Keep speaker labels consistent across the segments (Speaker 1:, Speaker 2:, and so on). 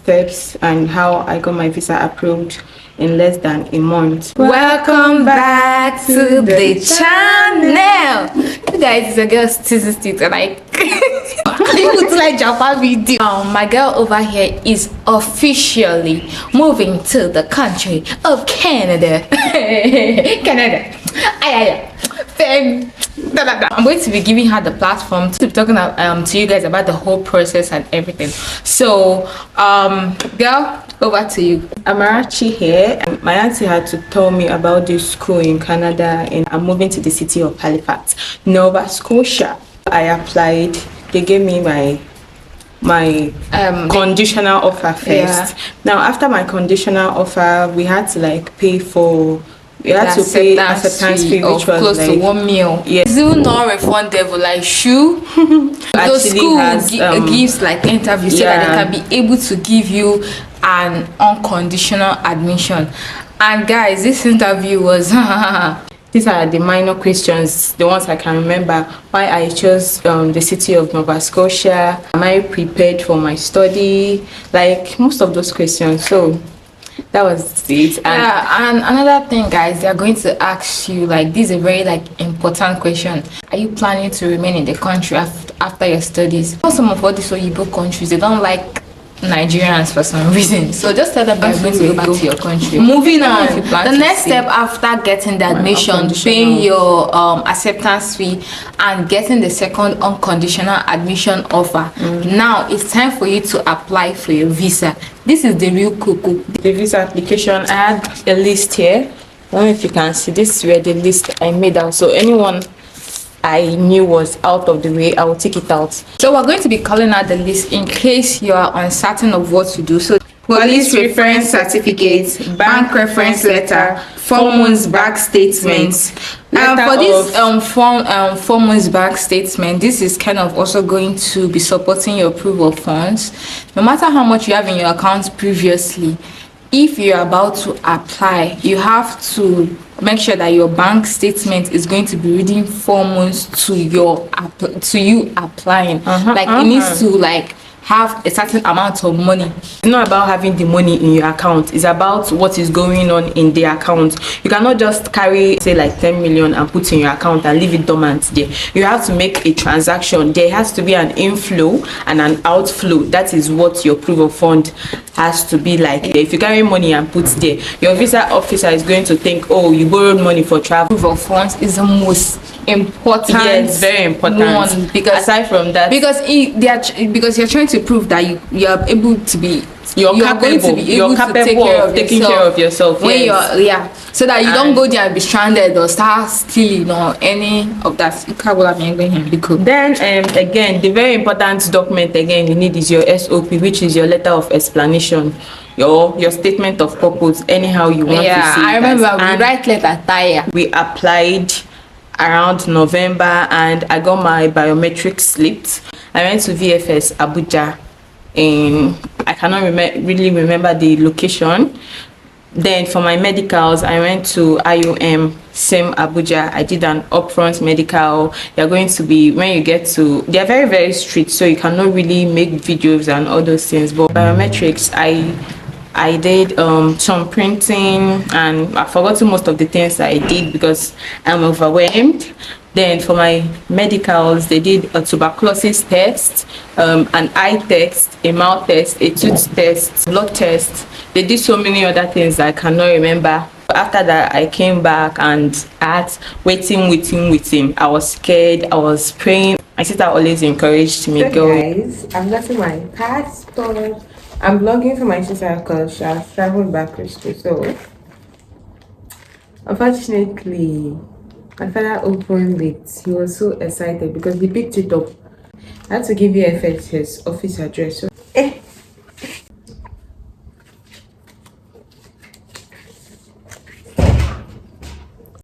Speaker 1: steps and how I got my visa approved in less than a month.
Speaker 2: Welcome back to the channel. You guys, it's a girl statistic and I you to like Japan video. My girl over here is officially moving to the country of Canada. Canada. I'm going to be giving her the platform to be talking to you guys about the whole process and everything. So girl, over to you.
Speaker 1: Amarachi here. My auntie had to tell me about this school in Canada, and I'm moving to the city of Halifax, Nova Scotia. I applied. They gave me my conditional offer first. Yeah. Now after my conditional offer, we had to like pay for. We had to pay acceptance fee, which was
Speaker 2: close
Speaker 1: like
Speaker 2: to $1 million.
Speaker 1: Yes.
Speaker 2: Still not refundable, like shoe. Those school gives like interviews so that they can be able to give you an unconditional admission. And guys, this interview was
Speaker 1: these are the minor questions, the ones I can remember. Why I chose the city of Nova Scotia. Am I prepared for my study? Like most of those questions. So that was it.
Speaker 2: And another thing, guys, they are going to ask you, like, this is a very like important question. Are you planning to remain in the country after your studies? Some of all these Oyibo countries, they don't like Nigerians for some reason, so just tell them you're going to go back to your country. Moving on, the next step after getting the admission, paying your acceptance fee and getting the second unconditional admission offer. Now it's time for you to apply for your visa. This is the real cuckoo.
Speaker 1: The visa application, I had a list here. I don't know if you can see, this is where the list I made out, so anyone I knew was out of the way, I will take it out.
Speaker 2: So we're going to be calling out the list in case you are uncertain of what to do. So police reference certificate, bank reference letter, 4 months bank statements. For this 4 months bank statement, this is kind of also going to be supporting your proof of funds. No matter how much you have in your account previously, if you're about to apply, you have to make sure that your bank statement is going to be reading 4 months to you applying. It needs to like have a certain amount of money.
Speaker 1: It's not about having the money in your account, it's about what is going on in the account. You cannot just carry say like 10 million and put in your account and leave it dormant there. You have to make a transaction. There has to be an inflow and an outflow. That is what your proof of fund has to be like. If you carry money and put there, your visa officer is going to think, oh, you borrowed money for travel.
Speaker 2: Proof of funds is the most important.
Speaker 1: Yes, very important
Speaker 2: one, because
Speaker 1: aside from that,
Speaker 2: because you're trying to prove that you are able to be
Speaker 1: you're capable
Speaker 2: to take care of yourself
Speaker 1: when
Speaker 2: you're so that you don't go there and be stranded or start stealing or any of that.
Speaker 1: Then again, the very important document again you need is your SOP, which is your letter of explanation, your statement of purpose, anyhow you want to see.
Speaker 2: I remember we write letter tire.
Speaker 1: We applied around November and I got my biometrics slipped. I went to VFS Abuja in, I cannot really remember the location. Then for my medicals, I went to IOM, same Abuja. I did an upfront medical. They're going to be, when you get to, they're very, very strict, so you cannot really make videos and all those things. But biometrics, I did some printing and I've forgotten most of the things that I did because I'm overwhelmed. Then for my medicals, they did a tuberculosis test, an eye test, a mouth test, a tooth test, blood test. They did so many other things that I cannot remember. After that, I came back and at waiting. I was scared, I was praying. My sister always encouraged me,
Speaker 3: go. Guys, I've gotten my passport. I'm vlogging for my sister because she has traveled back recently. So unfortunately, my father opened it. He was so excited because he picked it up. I had to give VFS his office address. So,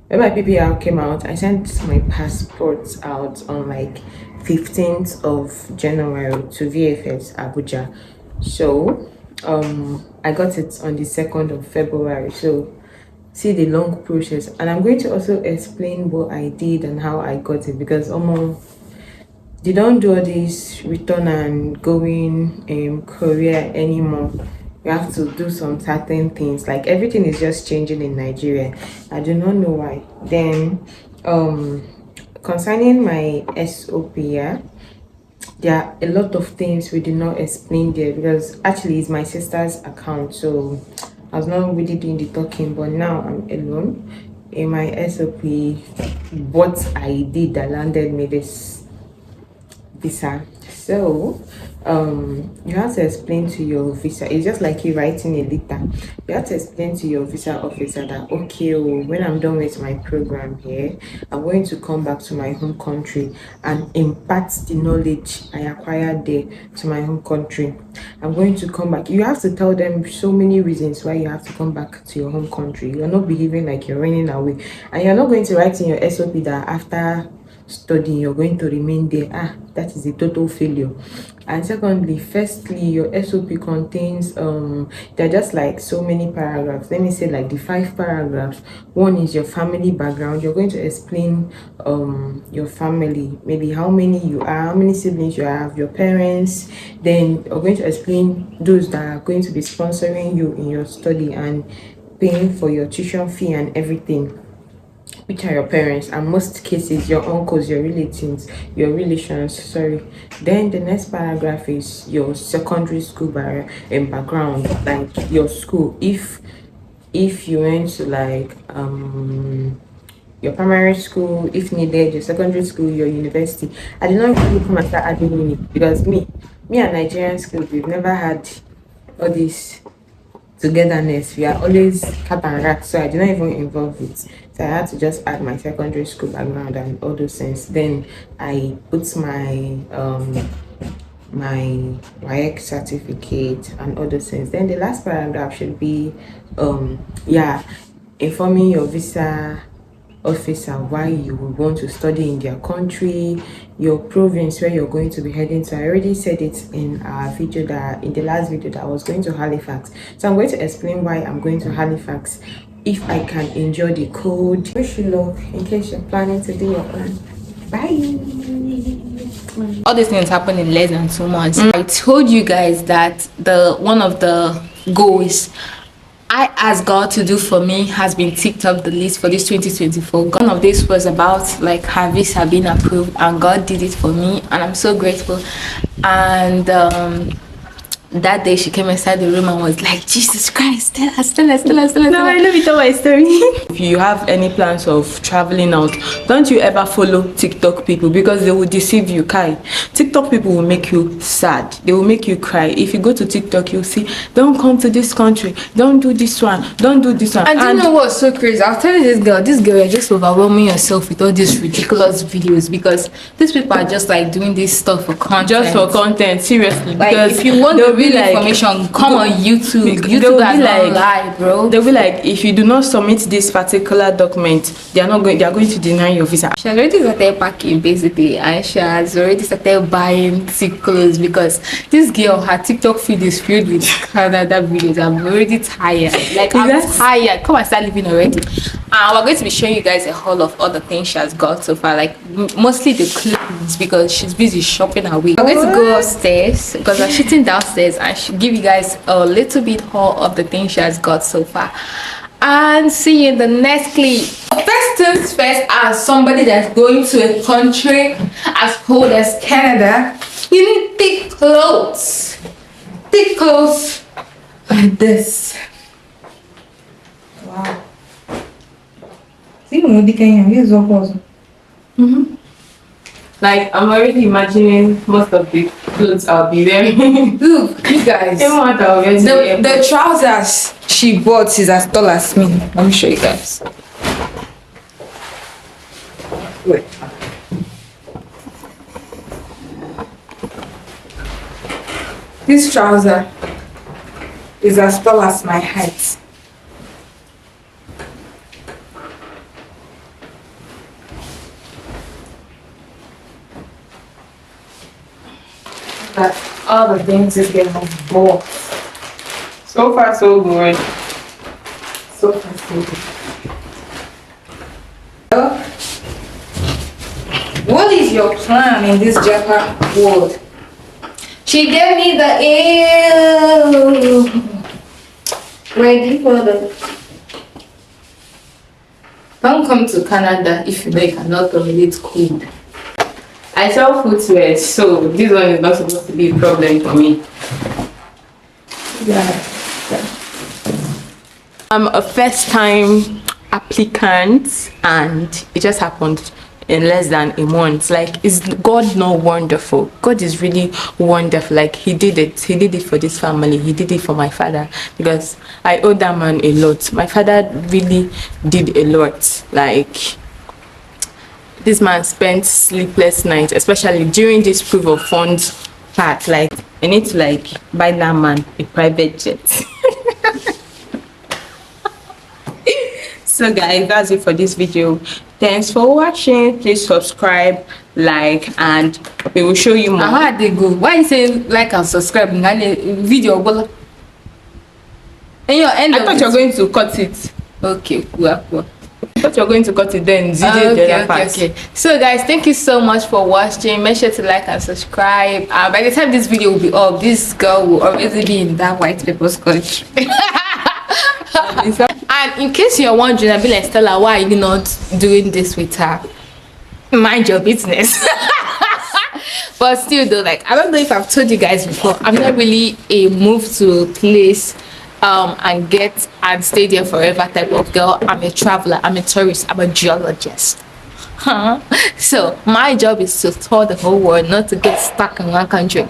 Speaker 3: when my PPR came out, I sent my passport out on like 15th of January to VFS Abuja. So I got it on the 2nd of February. So see the long process, and I'm going to also explain what I did and how I got it, because they don't do all this return and going Korea anymore. You have to do some certain things. Like everything is just changing in Nigeria. I do not know why. Then concerning my SOP, yeah, there are a lot of things we did not explain there because actually it's my sister's account, so I was not really doing the talking, but now I'm alone in my SOP. What I did that landed me this visa. So you have to explain to your visa, it's just like you writing a letter. You have to explain to your visa officer that okay, oh, when I'm done with my program here, I'm going to come back to my home country and impart the knowledge I acquired there to my home country. I'm going to come back. You have to tell them so many reasons why you have to come back to your home country. You're not behaving like you're running away, and you're not going to write in your SOP that after studying you're going to remain there. That is a total failure. And secondly, firstly, your SOP contains they're just like so many paragraphs. Let me say like the 5 paragraphs. One is your family background. You're going to explain your family, maybe how many you are, how many siblings you have, your parents. Then you're going to explain those that are going to be sponsoring you in your study and paying for your tuition fee and everything, which are your parents, and most cases your uncles, your relatives, your relations, sorry. Then the next paragraph is your secondary school background, like your school. If you went to like your primary school, if needed, your secondary school, your university. I did not really come and start adding uni because me and Nigerian schools, we've never had all this togetherness. We are always cap and rat, so I did not even involve it. So I had to just add my secondary school background and all those things. Then I put my WAEC certificate and all those things. Then the last paragraph should be yeah, informing your visa officer why you would want to study in their country, your province where you're going to be heading to. I already said it in our video, that in the last video, that I was going to Halifax. So I'm going to explain why I'm going to Halifax, if I can enjoy the cold. Wish you luck in case you're planning to do your plan. Bye.
Speaker 2: All these things happen in less than 2 months. I told you guys that one of the goals I asked God to do for me has been ticked off the list for this 2024. One of this was about like her visa being approved, and God did it for me, and I'm so grateful. And that day she came inside the room and was like, Jesus Christ, tell us. No, let me tell my story.
Speaker 1: If you have any plans of traveling out, don't you ever follow TikTok people, because they will deceive you, Kai. TikTok people will make you sad. They will make you cry. If you go to TikTok, you'll see, don't come to this country, don't do this one, don't do this one.
Speaker 2: And do you know what's so crazy? I'll tell you this girl, you're just overwhelming yourself with all these ridiculous videos, because these people are just like doing this stuff for content.
Speaker 1: Just for content, seriously.
Speaker 2: Like,
Speaker 1: because
Speaker 2: if you want the real information, come on YouTube. YouTube has not lied, bro.
Speaker 1: They'll be like, if you do not submit this particular document, they are going to deny your visa.
Speaker 2: She has already started packing basically, and she has already started buying thick clothes, because this girl, her TikTok feed is filled with Canada videos. I'm already tired. Like, I'm tired. Come and start living already. We're going to be showing you guys a haul of all the things she has got so far, like mostly the clothes, because she's busy shopping her way. We're going to go upstairs because we're shooting downstairs, and she'll give you guys a little bit haul of the things she has got so far. And see you in the next clip. First things first, as somebody that's going to a country as cold as Canada, you need thick clothes. Thick clothes like this. Wow.
Speaker 1: Like, I'm already imagining most of the clothes I'll be wearing.
Speaker 2: Look, you guys. The trousers she bought is as tall as me. Let me show you guys. Wait. This trouser is as tall as my height. But all the things is getting bought.
Speaker 1: So far, so good.
Speaker 2: So fascinating. What is your plan in this Japan world? She gave me the ew. Ready for the. Don't come to Canada if you know you cannot tolerate cold.
Speaker 1: I sell footwear, so this one is not supposed to be a problem for me.
Speaker 2: Yeah.
Speaker 1: I'm a first time applicant, and it just happened in less than a month. Like, is God not wonderful? God is really wonderful. Like, he did it for this family, he did it for my father, because I owe that man a lot. My father really did a lot. Like, this man spent sleepless nights, especially during this proof of funds part. Like, I need to like buy that man a private jet. So guys, that's it for this video. Thanks for watching. Please subscribe, like, and we will show you more.
Speaker 2: How they go? Why you say like and subscribe in the video? And your end.
Speaker 1: I thought you were going to cut it.
Speaker 2: Okay, cool.
Speaker 1: I thought you were going to cut it then.
Speaker 2: Okay. So guys, thank you so much for watching. Make sure to like and subscribe. By the time this video will be up, this girl will already be in that white people's country. And in case you're wondering, I'll be like, Stella, why are you not doing this with her? Mind your business. But still though, like, I don't know if I've told you guys before, I'm not really a move to a place and get and stay there forever type of girl. I'm a traveler, I'm a tourist, I'm a geologist. So my job is to tour the whole world, not to get stuck in one country.